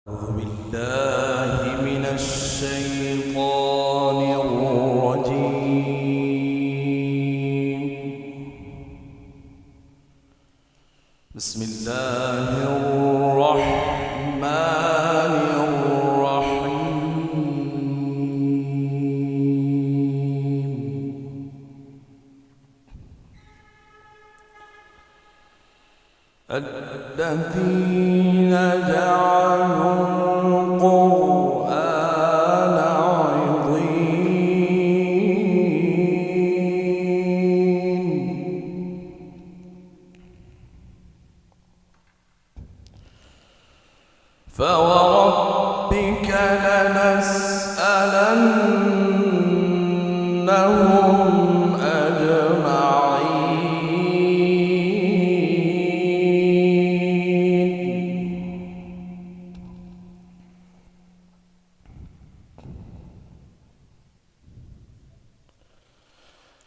أعوذ بالله من الشيطان الرجيم. بسم الله الرحمن الرحيم. الذين جعلوا القرآن عضين فوربك لنسألنهم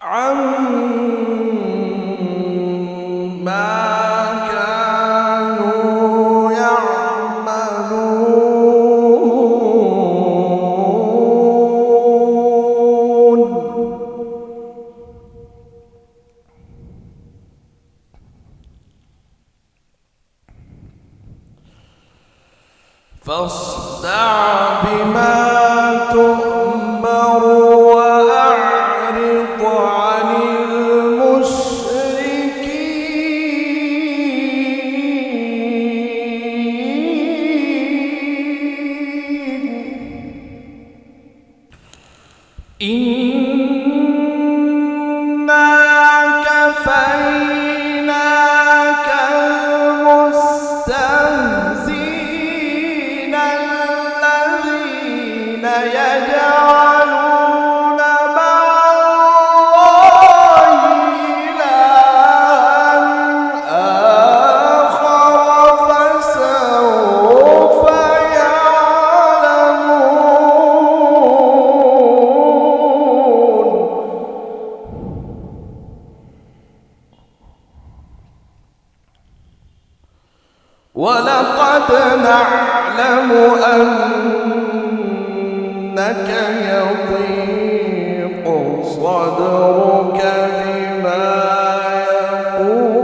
عما كانوا يعملون. فاصدع بما تؤمر وأعرض عن المشركين. إنا كفيناك المستهزئين الذين يجعلون مع الله إلها آخر فسوف يعلمون. ولقد نعلم أنك يضيق صدرك بما يقولون.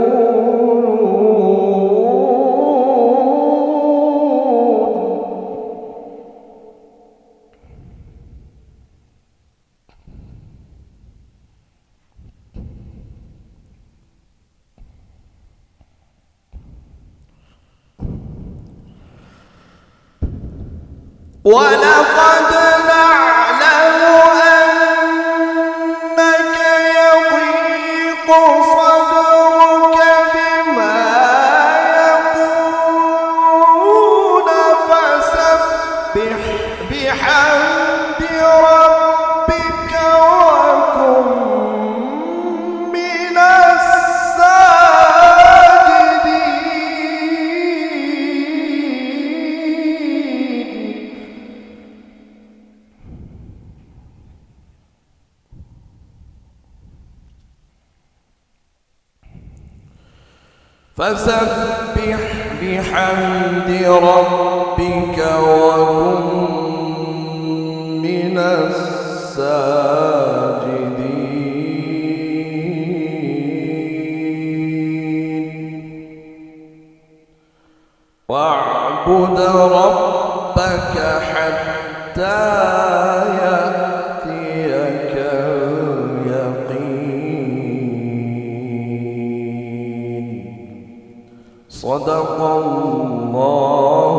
ولقد نعلم أنك يضيق صدرك بما يقولون فسبح بحمد ربك وكن من فسبح بحمد ربك وكن من الساجدين. واعبد ربك حتى يأتيك اليقين. صدق الله